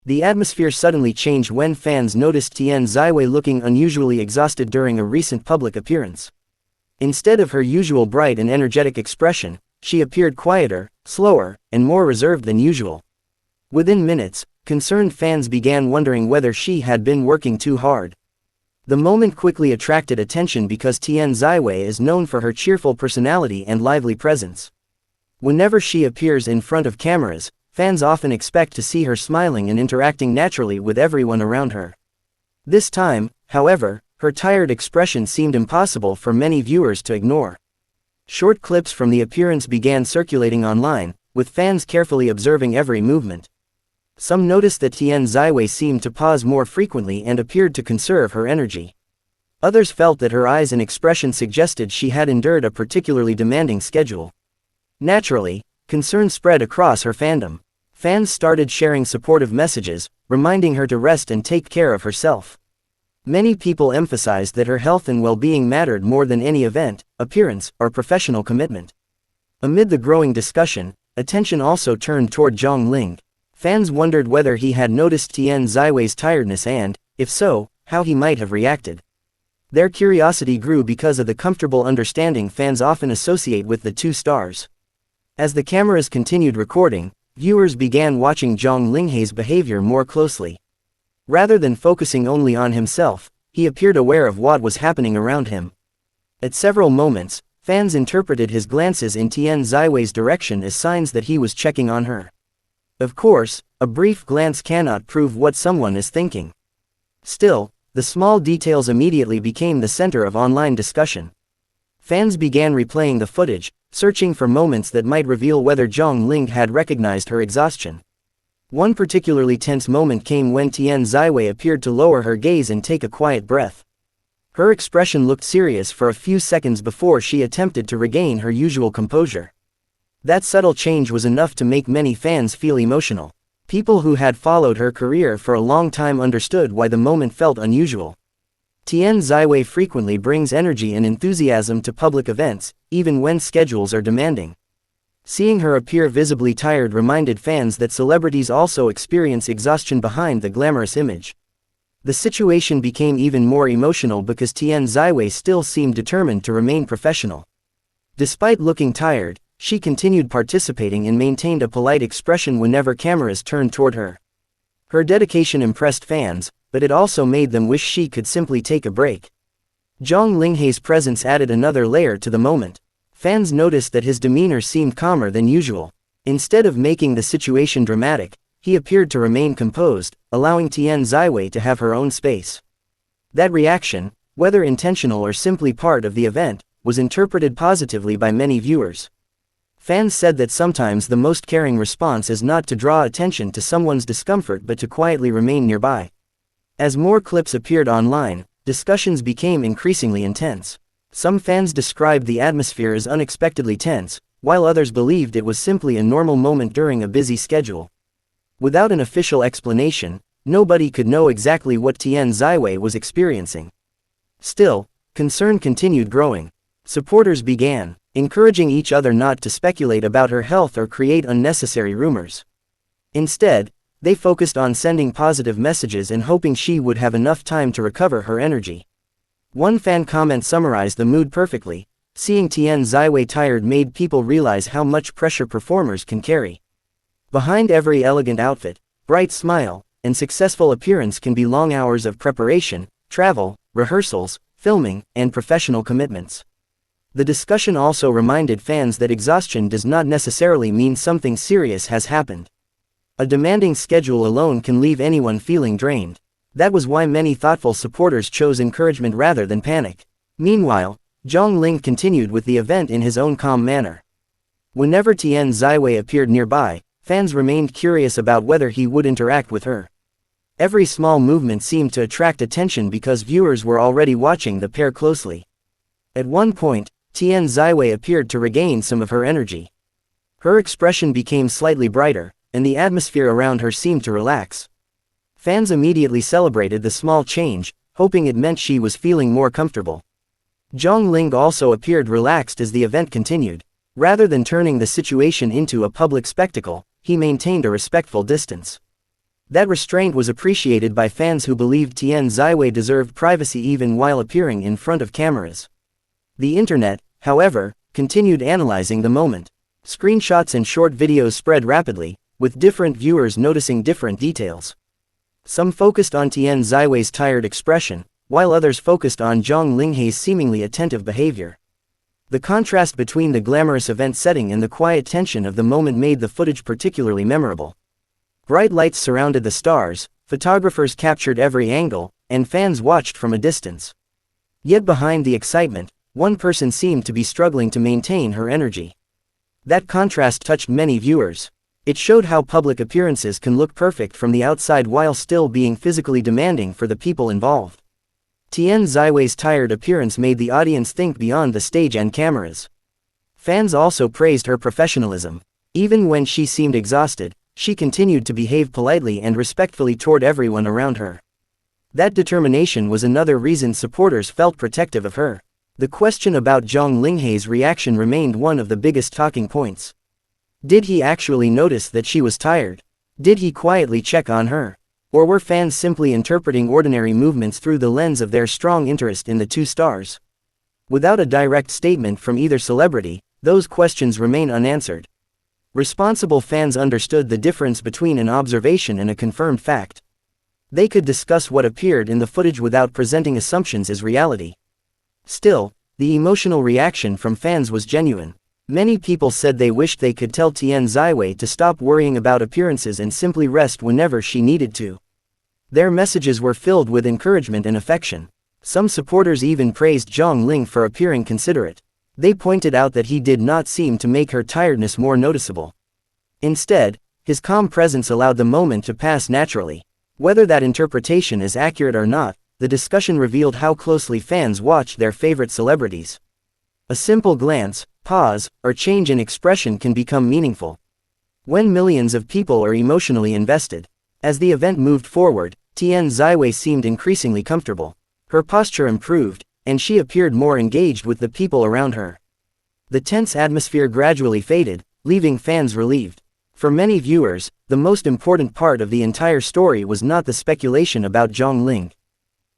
The atmosphere suddenly changed when fans noticed Tian Xiwei looking unusually exhausted during a recent public appearance. Instead of her usual bright and energetic expression, she appeared quieter, slower, and more reserved than usual. Within minutes, concerned fans began wondering whether she had been working too hard. The moment quickly attracted attention because Tian Xiwei is known for her cheerful personality and lively presence. Whenever she appears in front of cameras, fans often expect to see her smiling and interacting naturally with everyone around her. This time, however, her tired expression seemed impossible for many viewers to ignore. Short clips from the appearance began circulating online, with fans carefully observing every movement. Some noticed that Tian Xiwei seemed to pause more frequently and appeared to conserve her energy. Others felt that her eyes and expression suggested she had endured a particularly demanding schedule. Naturally, concern spread across her fandom. Fans started sharing supportive messages, reminding her to rest and take care of herself. Many people emphasized that her health and well-being mattered more than any event, appearance, or professional commitment. Amid the growing discussion, attention also turned toward Jong Ling. Fans wondered whether he had noticed Tian Xiwei's tiredness and, if so, how he might have reacted. Their curiosity grew because of the comfortable understanding fans often associate with the two stars. As the cameras continued recording, viewers began watching Zhang Linghe's behavior more closely. Rather than focusing only on himself, he appeared aware of what was happening around him. At several moments, fans interpreted his glances in Tian Xiwei's direction as signs that he was checking on her. Of course, a brief glance cannot prove what someone is thinking. Still, the small details immediately became the center of online discussion. Fans began replaying the footage, searching for moments that might reveal whether Zhang Ling had recognized her exhaustion. One particularly tense moment came when Tian Xiwei appeared to lower her gaze and take a quiet breath. Her expression looked serious for a few seconds before she attempted to regain her usual composure. That subtle change was enough to make many fans feel emotional. People who had followed her career for a long time understood why the moment felt unusual. Tian Xiwei frequently brings energy and enthusiasm to public events, even when schedules are demanding. Seeing her appear visibly tired reminded fans that celebrities also experience exhaustion behind the glamorous image. The situation became even more emotional because Tian Xiwei still seemed determined to remain professional. Despite looking tired, she continued participating and maintained a polite expression whenever cameras turned toward her. Her dedication impressed fans, but it also made them wish she could simply take a break. Zhang Linghe's presence added another layer to the moment. Fans noticed that his demeanor seemed calmer than usual. Instead of making the situation dramatic, he appeared to remain composed, allowing Tian Xiwei to have her own space. That reaction, whether intentional or simply part of the event, was interpreted positively by many viewers. Fans said that sometimes the most caring response is not to draw attention to someone's discomfort but to quietly remain nearby. As more clips appeared online, discussions became increasingly intense. Some fans described the atmosphere as unexpectedly tense, while others believed it was simply a normal moment during a busy schedule. Without an official explanation, nobody could know exactly what Tian Xiwei was experiencing. Still, concern continued growing. Supporters began encouraging each other not to speculate about her health or create unnecessary rumors. Instead, they focused on sending positive messages and hoping she would have enough time to recover her energy. One fan comment summarized the mood perfectly: seeing Tian Xiwei tired made people realize how much pressure performers can carry. Behind every elegant outfit, bright smile, and successful appearance can be long hours of preparation, travel, rehearsals, filming, and professional commitments. The discussion also reminded fans that exhaustion does not necessarily mean something serious has happened. A demanding schedule alone can leave anyone feeling drained. That was why many thoughtful supporters chose encouragement rather than panic. Meanwhile, Zhang Ling continued with the event in his own calm manner. Whenever Tian Xiwei appeared nearby, fans remained curious about whether he would interact with her. Every small movement seemed to attract attention because viewers were already watching the pair closely. At one point, Tian Xiwei appeared to regain some of her energy. Her expression became slightly brighter, and the atmosphere around her seemed to relax. Fans immediately celebrated the small change, hoping it meant she was feeling more comfortable. Zhang Ling also appeared relaxed as the event continued. Rather than turning the situation into a public spectacle, he maintained a respectful distance. That restraint was appreciated by fans who believed Tian Xiwei deserved privacy even while appearing in front of cameras. The internet, however, continued analyzing the moment. Screenshots and short videos spread rapidly, with different viewers noticing different details. Some focused on Tian Xiwei's tired expression, while others focused on Jong Linghe's seemingly attentive behavior. The contrast between the glamorous event setting and the quiet tension of the moment made the footage particularly memorable. Bright lights surrounded the stars, photographers captured every angle, and fans watched from a distance. Yet behind the excitement, one person seemed to be struggling to maintain her energy. That contrast touched many viewers. It showed how public appearances can look perfect from the outside while still being physically demanding for the people involved. Tian Xiwei's tired appearance made the audience think beyond the stage and cameras. Fans also praised her professionalism. Even when she seemed exhausted, she continued to behave politely and respectfully toward everyone around her. That determination was another reason supporters felt protective of her. The question about Jong Linghe's reaction remained one of the biggest talking points. Did he actually notice that she was tired? Did he quietly check on her? Or were fans simply interpreting ordinary movements through the lens of their strong interest in the two stars? Without a direct statement from either celebrity, those questions remain unanswered. Responsible fans understood the difference between an observation and a confirmed fact. They could discuss what appeared in the footage without presenting assumptions as reality. Still, the emotional reaction from fans was genuine. Many people said they wished they could tell Tian Xiwei to stop worrying about appearances and simply rest whenever she needed to. Their messages were filled with encouragement and affection. Some supporters even praised Jong Ling for appearing considerate. They pointed out that he did not seem to make her tiredness more noticeable. Instead, his calm presence allowed the moment to pass naturally. Whether that interpretation is accurate or not, the discussion revealed how closely fans watched their favorite celebrities. A simple glance, pause, or change in expression can become meaningful when millions of people are emotionally invested. As the event moved forward, Tian Xiwei seemed increasingly comfortable. Her posture improved, and she appeared more engaged with the people around her. The tense atmosphere gradually faded, leaving fans relieved. For many viewers, the most important part of the entire story was not the speculation about Jong Ling.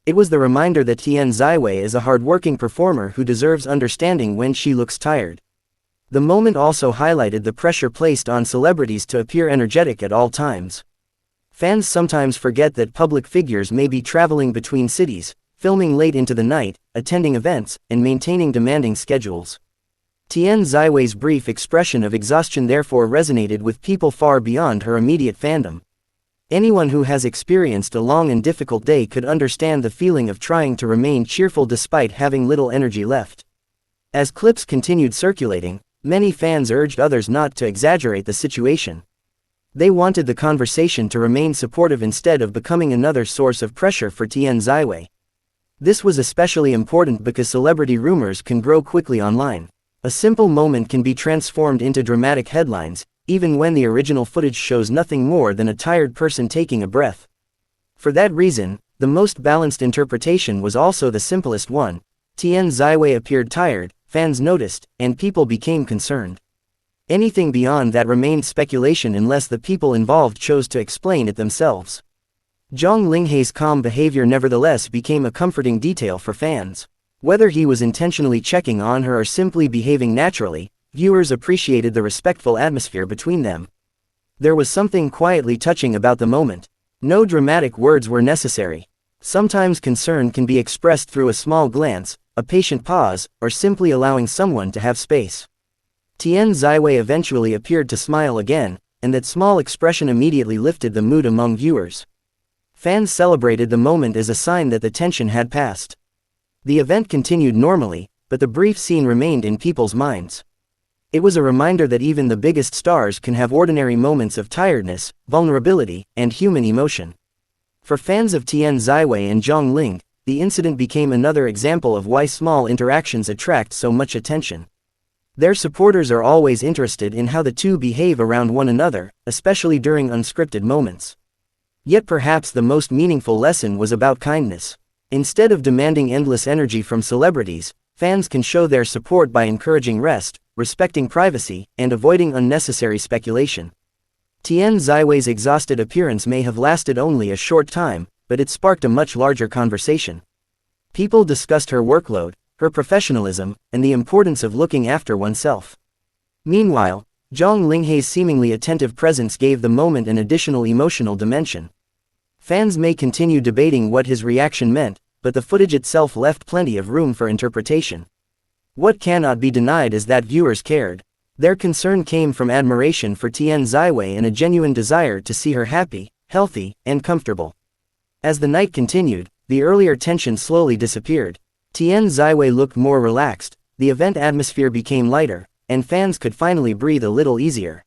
It was the reminder that Tian Xiwei is a hard-working performer who deserves understanding when she looks tired. The moment also highlighted the pressure placed on celebrities to appear energetic at all times. Fans sometimes forget that public figures may be traveling between cities, filming late into the night, attending events, and maintaining demanding schedules. Tian Xiwei's brief expression of exhaustion therefore resonated with people far beyond her immediate fandom. Anyone who has experienced a long and difficult day could understand the feeling of trying to remain cheerful despite having little energy left. As clips continued circulating, many fans urged others not to exaggerate the situation. They wanted the conversation to remain supportive instead of becoming another source of pressure for Tian Xiwei. This was especially important because celebrity rumors can grow quickly online. A simple moment can be transformed into dramatic headlines, even when the original footage shows nothing more than a tired person taking a breath. For that reason, the most balanced interpretation was also the simplest one. Tian Xiwei appeared tired, fans noticed, and people became concerned. Anything beyond that remained speculation unless the people involved chose to explain it themselves. Jong Linghe's calm behavior nevertheless became a comforting detail for fans. Whether he was intentionally checking on her or simply behaving naturally, viewers appreciated the respectful atmosphere between them. There was something quietly touching about the moment. No dramatic words were necessary. Sometimes concern can be expressed through a small glance, a patient pause, or simply allowing someone to have space. Tian Xiwei eventually appeared to smile again, and that small expression immediately lifted the mood among viewers. Fans celebrated the moment as a sign that the tension had passed. The event continued normally, but the brief scene remained in people's minds. It was a reminder that even the biggest stars can have ordinary moments of tiredness, vulnerability, and human emotion. For fans of Tian Xiwei and Jong Ling, the incident became another example of why small interactions attract so much attention. Their supporters are always interested in how the two behave around one another, especially during unscripted moments. Yet perhaps the most meaningful lesson was about kindness. Instead of demanding endless energy from celebrities, fans can show their support by encouraging rest, respecting privacy, and avoiding unnecessary speculation. Tian Xiwei's exhausted appearance may have lasted only a short time, but it sparked a much larger conversation. People discussed her workload, her professionalism, and the importance of looking after oneself. Meanwhile, Zhang Linghe's seemingly attentive presence gave the moment an additional emotional dimension. Fans may continue debating what his reaction meant, but the footage itself left plenty of room for interpretation. What cannot be denied is that viewers cared. Their concern came from admiration for Tian Xiwei and a genuine desire to see her happy, healthy, and comfortable. As the night continued, the earlier tension slowly disappeared. Tian Xiwei looked more relaxed, the event atmosphere became lighter, and fans could finally breathe a little easier.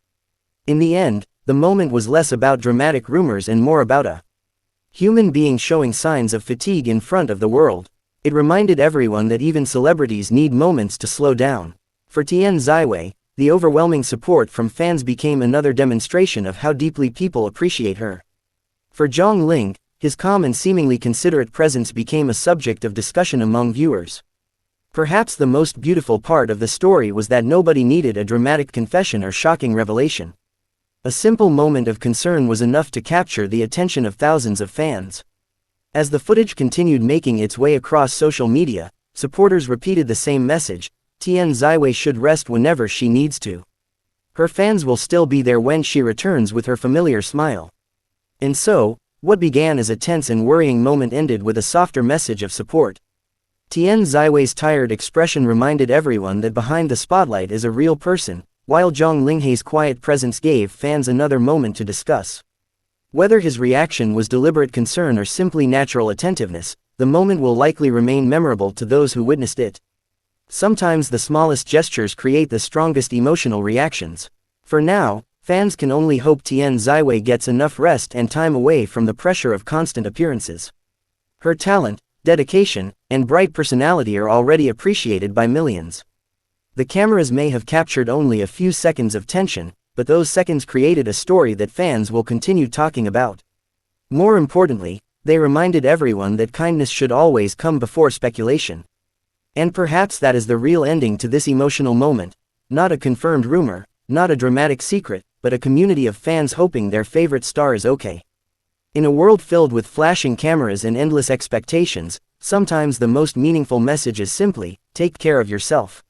In the end, the moment was less about dramatic rumors and more about a human being showing signs of fatigue in front of the world. It reminded everyone that even celebrities need moments to slow down. For Tian Xiwei, the overwhelming support from fans became another demonstration of how deeply people appreciate her. For Jong Ling, his calm and seemingly considerate presence became a subject of discussion among viewers. Perhaps the most beautiful part of the story was that nobody needed a dramatic confession or shocking revelation. A simple moment of concern was enough to capture the attention of thousands of fans. As the footage continued making its way across social media, supporters repeated the same message: Tian Xiwei should rest whenever she needs to. Her fans will still be there when she returns with her familiar smile. And so, what began as a tense and worrying moment ended with a softer message of support. Tian Xiwei's tired expression reminded everyone that behind the spotlight is a real person, while Zhang Linghe's quiet presence gave fans another moment to discuss. Whether his reaction was deliberate concern or simply natural attentiveness, the moment will likely remain memorable to those who witnessed it. Sometimes the smallest gestures create the strongest emotional reactions. For now, fans can only hope Tian Xiwei gets enough rest and time away from the pressure of constant appearances. Her talent, dedication, and bright personality are already appreciated by millions. The cameras may have captured only a few seconds of tension, but those seconds created a story that fans will continue talking about. More importantly, they reminded everyone that kindness should always come before speculation. And perhaps that is the real ending to this emotional moment. Not a confirmed rumor, not a dramatic secret, but a community of fans hoping their favorite star is okay. In a world filled with flashing cameras and endless expectations, sometimes the most meaningful message is simply, take care of yourself.